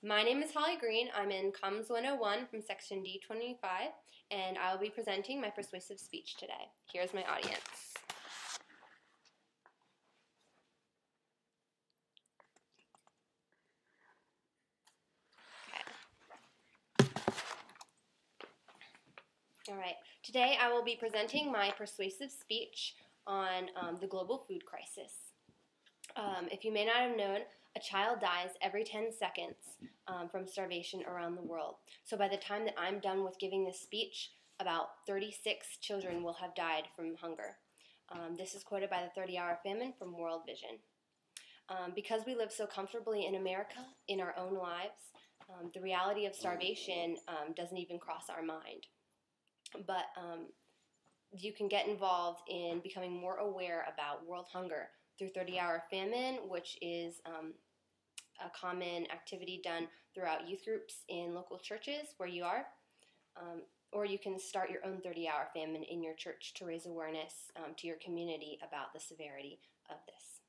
My name is Holly Green. I'm in COMS 101 from section D25, and I will be presenting my persuasive speech today. Here's my audience. All right, today I will be presenting my persuasive speech on the global food crisis. If you may not have known, a child dies every 10 seconds from starvation around the world. So by the time that I'm done with giving this speech, about 36 children will have died from hunger. This is quoted by the 30-hour famine from World Vision. Because we live so comfortably in America, in our own lives, the reality of starvation doesn't even cross our mind. But you can get involved in becoming more aware about world hunger through 30-hour famine, which is a common activity done throughout youth groups in local churches where you are. Or you can start your own 30-hour famine in your church to raise awareness to your community about the severity of this.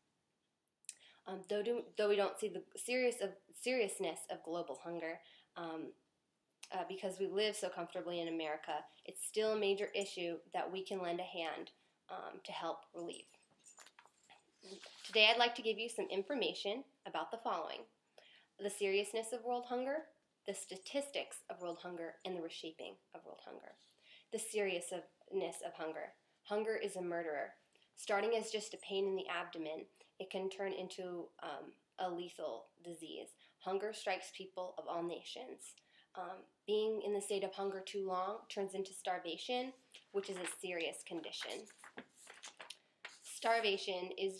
Though we don't see the seriousness of global hunger, because we live so comfortably in America, it's still a major issue that we can lend a hand to help relieve. Today I'd like to give you some information about the following: the seriousness of world hunger, the statistics of world hunger, and the reshaping of world hunger. The seriousness of hunger. Hunger is a murderer. Starting as just a pain in the abdomen, it can turn into a lethal disease. Hunger strikes people of all nations. Being in the state of hunger too long turns into starvation, which is a serious condition. Starvation is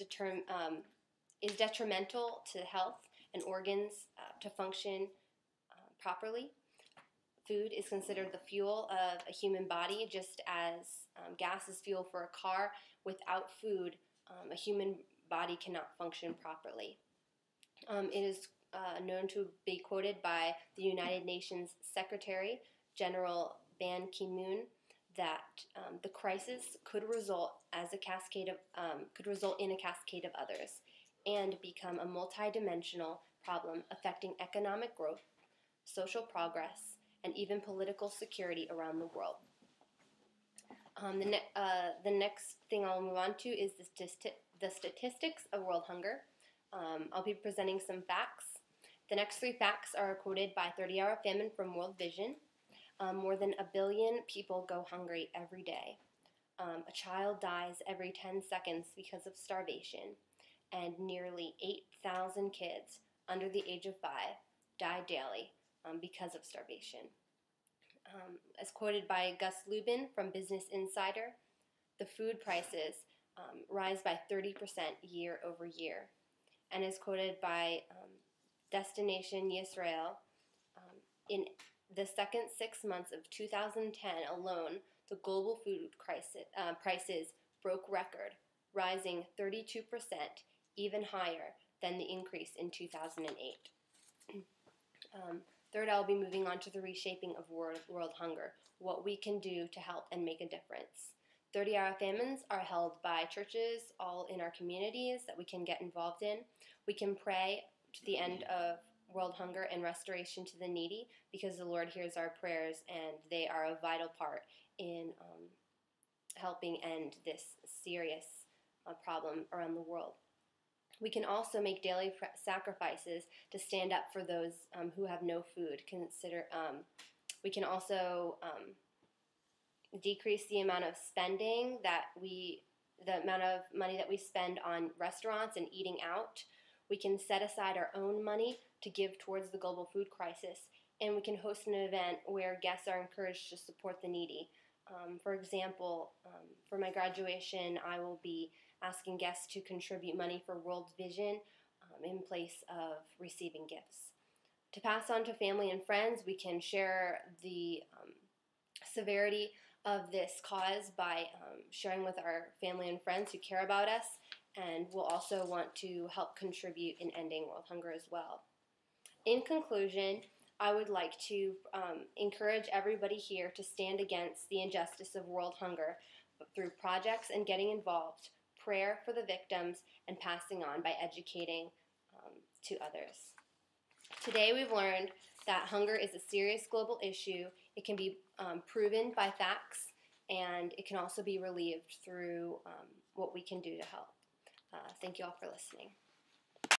detrimental to health and organs to function properly. Food is considered the fuel of a human body, just as gas is fuel for a car. Without food, a human body cannot function properly. It is known to be quoted by the United Nations Secretary General Ban Ki-moon that the crisis could result in a cascade of others and become a multidimensional problem affecting economic growth, social progress, and even political security around the world. The next thing I'll move on to is the statistics of world hunger. I'll be presenting some facts. The next three facts are quoted by 30-hour famine from World Vision. More than 1 billion people go hungry every day. A child dies every 10 seconds because of starvation, and nearly 8,000 kids under the age of 5 die daily because of starvation. As quoted by Gus Lubin from Business Insider, the food prices rise by 30% year over year. And as quoted by Destination Yisrael, in the second 6 months of 2010 alone, the global food prices broke record, rising 32%, even higher than the increase in 2008. Third, I'll be moving on to the reshaping of world hunger, what we can do to help and make a difference. 30-hour famines are held by churches all in our communities that we can get involved in. We can pray to the end of world hunger and restoration to the needy, because the Lord hears our prayers and they are a vital part in helping end this serious problem around the world. We can also make daily sacrifices to stand up for those who have no food. We can also decrease the amount of spending the amount of money that we spend on restaurants and eating out. We can set aside our own money to give towards the global food crisis, and we can host an event where guests are encouraged to support the needy. For example, for my graduation, I will be asking guests to contribute money for World Vision in place of receiving gifts. To pass on to family and friends, we can share the severity of this cause by sharing with our family and friends who care about us, and we'll also want to help contribute in ending world hunger as well. In conclusion, I would like to encourage everybody here to stand against the injustice of world hunger through projects and getting involved, prayer for the victims, and passing on by educating to others. Today we've learned that hunger is a serious global issue. It can be proven by facts, and it can also be relieved through what we can do to help. Thank you all for listening.